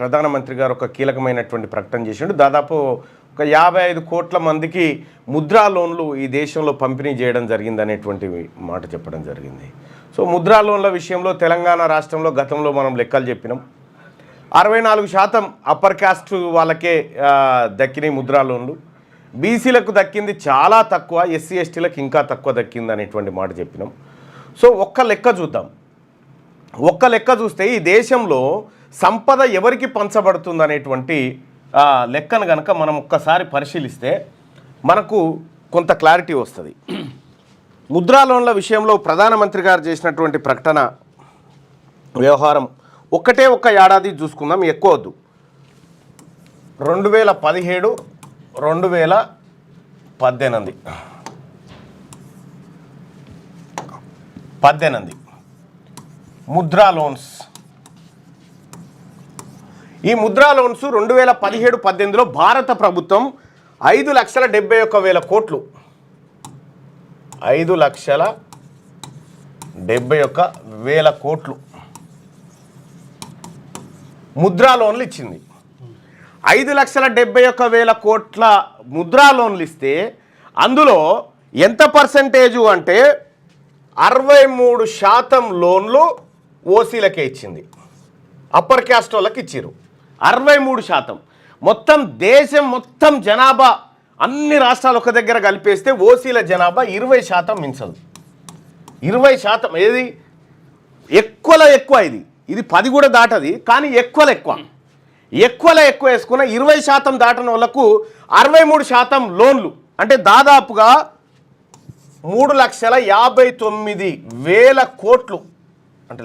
ప్రధానమంత్రి గారు ఒక కీలకమైనటువంటి ప్రకటన చేసిండు. దాదాపు ఒక 55 కోట్ల మందికి ముద్రా లోన్లు ఈ దేశంలో పంపిణీ చేయడం జరిగిందనేటువంటి మాట చెప్పడం జరిగింది. సో ముద్రా లోన్ల విషయంలో తెలంగాణ రాష్ట్రంలో గతంలో మనం లెక్కలు చెప్పినాం. 64% అప్పర్ కాస్ట్ వాళ్ళకే దక్కినాయి ముద్రా లోన్లు. బీసీలకు దక్కింది చాలా తక్కువ, ఎస్సీ ఎస్టీలకు ఇంకా తక్కువ దక్కింది అనేటువంటి మాట చెప్పినాం. సో ఒక్క లెక్క చూద్దాం. ఒక్క లెక్క చూస్తే ఈ దేశంలో సంపద ఎవరికి పంచబడుతుంది అనేటువంటి లెక్కను కనుక మనం ఒక్కసారి పరిశీలిస్తే మనకు కొంత క్లారిటీ వస్తుంది. ముద్రా లోన్ల విషయంలో ప్రధానమంత్రి గారు చేసినటువంటి ప్రకటన వ్యవహారం ఒక్క ఏడాది చూసుకుందాం, ఎక్కువ వద్దు. 2017, 2018 ముద్రా లోన్స్. ఈ ముద్రా లోన్స్ 2017-18లో భారత ప్రభుత్వం 5,71,000 కోట్లు 5,71,000 కోట్లు ముద్రా లోన్లు ఇచ్చింది. 5,71,000 కోట్ల ముద్రా లోన్లు ఇస్తే అందులో ఎంత పర్సెంటేజు అంటే 63% లోన్లు ఓసీలకే ఇచ్చింది, అప్పర్ క్యాస్ట్ వాళ్ళకి ఇచ్చారు 63%. మొత్తం దేశం మొత్తం జనాభా అన్ని రాష్ట్రాలు ఒక దగ్గర కలిపేస్తే ఓసీల జనాభా 20% మించదు. 20% ఏది ఎక్కువలో ఎక్కువ, ఇది 10 కూడా దాటది, కానీ ఎక్కువలో ఎక్కువ వేసుకున్న 20% దాటని వాళ్ళకు 63% లోన్లు అంటే దాదాపుగా 3,59,000 కోట్లు అంటే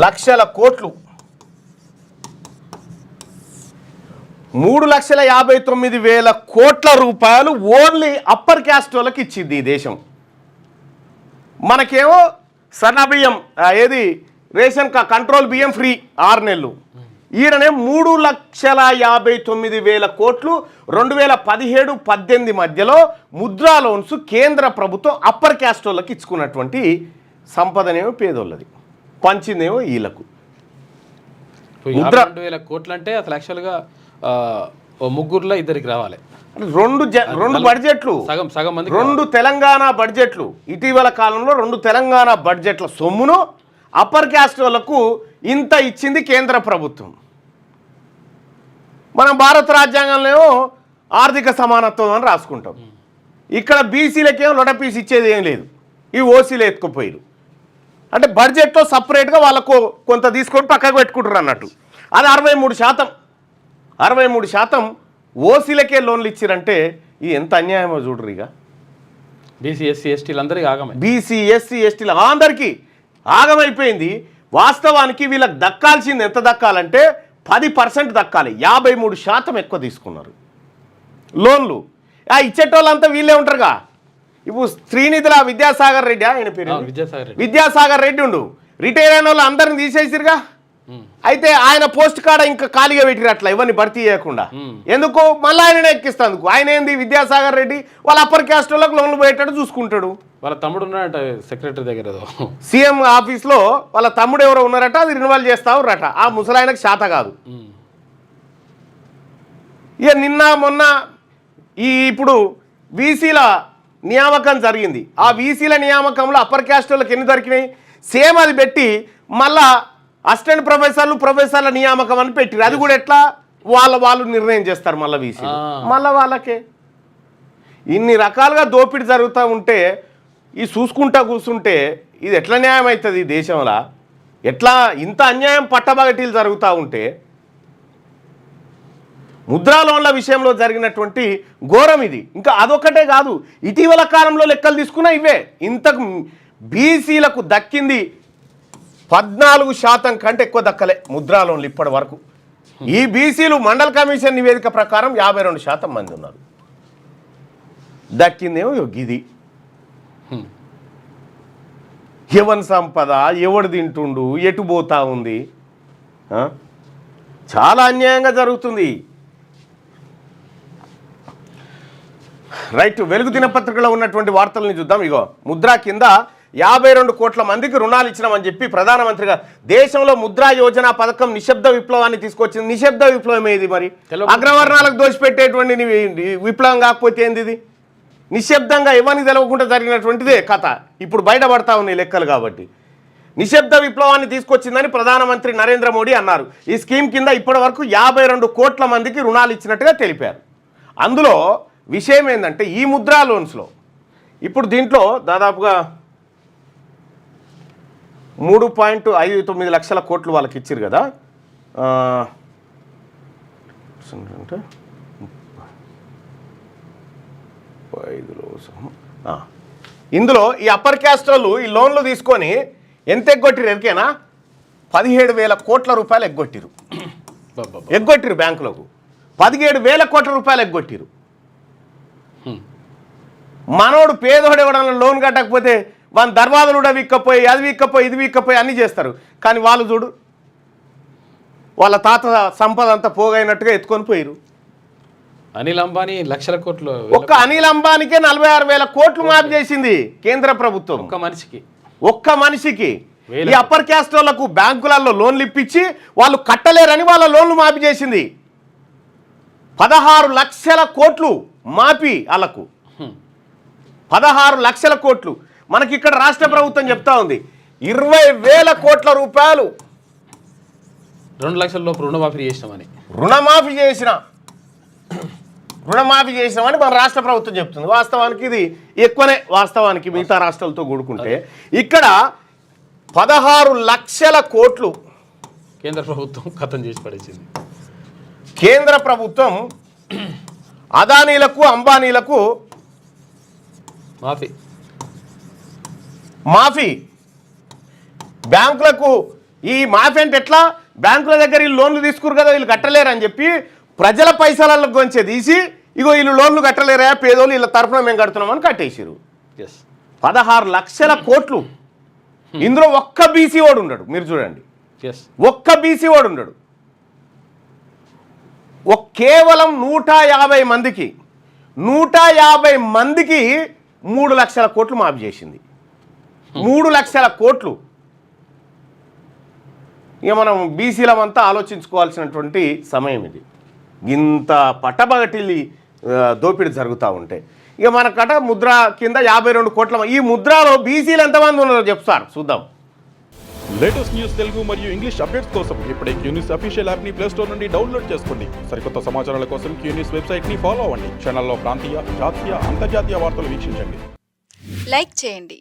లక్షల కోట్లు 3,59,000 కోట్ల రూపాయలు ఓన్లీ అప్పర్ క్యాస్ట్ వాళ్ళకి ఇచ్చింది ఈ దేశం. మనకేమో సన్న బియ్యం ఏది రేషన్ కంట్రోల్ బియ్యం ఫ్రీ 6 నెలలు. ఈయననే 3,59,000 కోట్లు 2017-18 మధ్యలో ముద్రా లోన్స్ కేంద్ర ప్రభుత్వం అప్పర్ క్యాస్ట్ వాళ్ళకి ఇచ్చుకున్నటువంటి సంపదనేమో పేదోళ్ళది, పంచిందేమో వీళ్ళకు. 2,000 కోట్లు అంటే అసలు యాక్చువల్గా ముగ్గురులో ఇద్దరికి రావాలి. రెండు బడ్జెట్లు, సగం మంది 2 తెలంగాణ బడ్జెట్లు, ఇటీవల కాలంలో 2 తెలంగాణ బడ్జెట్ల సొమ్మును అప్పర్ క్యాస్ట్ వాళ్ళకు ఇంత ఇచ్చింది కేంద్ర ప్రభుత్వం. మనం భారత రాజ్యాంగంలో ఆర్థిక సమానత్వం అని రాసుకుంటాం. ఇక్కడ బీసీలకేమో లొడపీస్ ఇచ్చేది ఏం లేదు, ఈ ఓసీలు ఎత్తుకుపోయారు. అంటే బడ్జెట్లో సపరేట్గా వాళ్ళకు కొంత తీసుకొని పక్కకు పెట్టుకుంటారు అన్నట్టు. అది 63% ఓసీలకే లోన్లు ఇచ్చిరంటే ఇది ఎంత అన్యాయమో చూడరు. ఇక బీసీ ఎస్సీ ఎస్టీలు అందరికీ ఆగమైపోయింది. వాస్తవానికి వీళ్ళకి దక్కాల్సింది ఎంత దక్కాలంటే 10% దక్కాలి, 53% ఎక్కువ తీసుకున్నారు లోన్లు. ఇచ్చేటోళ్ళంతా వీళ్ళే ఉంటారుగా. ఇప్పుడు శ్రీనిధిల విద్యాసాగర్ రెడ్డి, ఆయన పేరు విద్యాసాగర్ రెడ్డి ఉండు, రిటైర్ అయిన వాళ్ళు అందరిని తీసేసిరుగా. అయితే ఆయన పోస్ట్ కాడ ఇంకా ఖాళీగా పెట్టిరు, అట్లా ఇవన్నీ భర్తీ చేయకుండా. ఎందుకు మళ్ళీ ఆయన ఎక్కిస్తాందుకు. ఆయన ఏంది విద్యాసాగర్ రెడ్డి వాళ్ళ అప్పర్ క్యాస్ట్ వాళ్ళకి లోన్లు పోయేటట్టు చూసుకుంటాడు. వాళ్ళ తమ్ముడు ఉన్నారట సెక్రటరీ దగ్గర, సీఎం ఆఫీస్లో వాళ్ళ తమ్ముడు ఎవరో ఉన్నారట, అది రిన్వాల్వ్ చేస్తావురట. ఆ ముసలాయనకు శాత కాదు. ఇక నిన్న మొన్న ఇప్పుడు వీసీల నియామకం జరిగింది. ఆ వీసీల నియామకంలో అప్పర్ క్యాస్ట్ వాళ్ళకి ఎన్ని దొరికినాయి సేమ్ అది పెట్టి మళ్ళా అసిస్టెంట్ ప్రొఫెసర్ల నియామకం అని పెట్టిరు. అది కూడా ఎట్లా వాళ్ళు నిర్ణయం చేస్తారు మళ్ళీ వీసీ, మళ్ళీ వాళ్ళకే. ఇన్ని రకాలుగా దోపిడీ జరుగుతూ ఉంటే ఈ చూసుకుంటా కూర్చుంటే ఇది ఎట్లా న్యాయం అవుతుంది ఈ దేశంలో? ఎట్లా ఇంత అన్యాయం పట్టబగటీలు జరుగుతూ ఉంటే? ముద్రా లోన్ల విషయంలో జరిగినటువంటి ఘోరం ఇది. ఇంకా అదొక్కటే కాదు, ఇటీవల కాలంలో లెక్కలు తీసుకున్నా ఇవే. ఇంతకు బీసీలకు దక్కింది 14% కంటే ఎక్కువ దక్కలే ముద్రా లోన్లు ఇప్పటి వరకు. ఈ బీసీలు మండల కమిషన్ నివేదిక ప్రకారం 52% మంది ఉన్నారు. దక్కిందేమో ఇది. ఎవరి సంపద ఎవడు తింటుండు, ఎటు పోతా ఉంది? చాలా అన్యాయంగా జరుగుతుంది. రైట్, వెలుగు దినపత్రికలో ఉన్నటువంటి వార్తల్ని చూద్దాం. ఇగో ముద్రా కింద 52 కోట్ల మందికి రుణాలు ఇచ్చినామని చెప్పి ప్రధానమంత్రిగా దేశంలో ముద్రా యోజన పథకం నిశ్శబ్ద విప్లవాన్ని తీసుకొచ్చింది. నిశ్శబ్ద విప్లవం ఏది మరి? అగ్రవర్ణాలకు దోషిపెట్టేటువంటి విప్లవం కాకపోతే ఏంది ఇది? నిశ్శబ్దంగా ఎవరికి తెలవకుండా జరిగినటువంటిదే కథ ఇప్పుడు బయటపడతా ఉన్నాయి లెక్కలు. కాబట్టి నిశ్శబ్ద విప్లవాన్ని తీసుకొచ్చిందని ప్రధానమంత్రి నరేంద్ర మోడీ అన్నారు. ఈ స్కీమ్ కింద ఇప్పటి వరకు 52 కోట్ల మందికి రుణాలు ఇచ్చినట్టుగా తెలిపారు. అందులో విషయం ఏంటంటే ఈ ముద్రా లోన్స్లో ఇప్పుడు దీంట్లో దాదాపుగా 3.59 లక్షల కోట్లు వాళ్ళకి ఇచ్చారు కదా. అంటే 35 ఇందులో ఈ అప్పర్ క్యాస్ట్ వాళ్ళు ఈ లోన్లు తీసుకొని ఎంత ఎగ్గొట్టిరు ఎరికేనా? 17,000 కోట్ల రూపాయలు ఎగ్గొట్టిరు బ్యాంకులకు. 17,000 కోట్ల రూపాయలు ఎగ్గొట్టిరు. మనోడు పేదోడు ఎవడన్నా లోన్ కట్టకపోతే వాళ్ళ దర్వాజలు కూడా విక్కపోయి అది విక్కపోయి ఇది విక్కపోయి అన్నీ చేస్తారు. కానీ వాళ్ళు చూడు వాళ్ళ తాత సంపద అంతా పోగైనట్టుగా ఎత్తుకొని పోయిరు. అనిల్ అంబానీ లక్షల కోట్లు, ఒక్క అనిల్ అంబానీకే 46,000 కోట్లు మాఫీ చేసింది కేంద్ర ప్రభుత్వం. ఒక్క మనిషికి ఈ అప్పర్ క్యాస్ట్ వాళ్ళకు బ్యాంకులలో లోన్లు ఇప్పించి వాళ్ళు కట్టలేరని వాళ్ళ లోన్లు మాఫీ చేసింది. 16 లక్షల కోట్లు మాఫీ వాళ్ళకు. 16 లక్షల కోట్లు. మనకి ఇక్కడ రాష్ట్ర ప్రభుత్వం చెప్తా ఉంది 20,000 కోట్ల రూపాయలు 2 లక్షల లోపు రుణమాఫీ చేసినామని రుణమాఫీ చేసినామని మన రాష్ట్ర ప్రభుత్వం చెప్తుంది. వాస్తవానికి ఇది ఎక్కువనే, వాస్తవానికి మిగతా రాష్ట్రాలతో కూడుకుంటే. ఇక్కడ 16 లక్షల కోట్లు కేంద్ర ప్రభుత్వం ఖతం చేసి పడేసింది. కేంద్ర ప్రభుత్వం అదానీలకు అంబానీలకు మాఫీ. బ్యాంకులకు ఈ మాఫీ అంటే ఎట్లా? బ్యాంకుల దగ్గర వీళ్ళు లోన్లు తీసుకురు కదా వీళ్ళు కట్టలేరు అని చెప్పి ప్రజల పైసలకు కొంచెం తీసి ఇగో వీళ్ళు లోన్లు కట్టలేరా పేదోళ్ళు వీళ్ళ తరఫున మేము కడుతున్నామని కట్టేసారు. 16 లక్షల కోట్లు. ఇందులో ఒక్క బీసీ వాడు ఉండడు. మీరు చూడండి, ఒక్క బీసీ వాడు ఉండడు. కేవలం 150 మందికి 3 లక్షల కోట్లు మాఫీ చేసింది. 3 లక్షల కోట్లు. ఇక మనం బీసీలమంతా ఆలోచించుకోవాల్సినటువంటి సమయం ఇది. ఇంత పట్టబగటిల్లి దోపిడీ జరుగుతూ ఉంటే ఇక మనకట ముద్ర కింద 52 కోట్ల. ఈ ముద్రలో బీసీలు ఎంతమంది ఉన్నారో చెప్తారు, చూద్దాం. లేటెస్ట్ న్యూస్ తెలుగు మరియు ఇంగ్లీష్ అప్డేట్స్ కోసం ఇప్పుడే క్యూన్యూస్ అఫీషియల్ యాప్ ని ప్లే స్టోర్ నుండి డౌన్లోడ్ చేసుకోండి. సరికొత్త సమాచారాల కోసం క్యూన్యూస్ వెబ్సైట్ ని ఫాలో అవ్వండి. ఛానల్లో ప్రాంతీయ, జాతీయ, అంతర్జాతీయ వార్తలు వీక్షించండి. లైక్ చేయండి.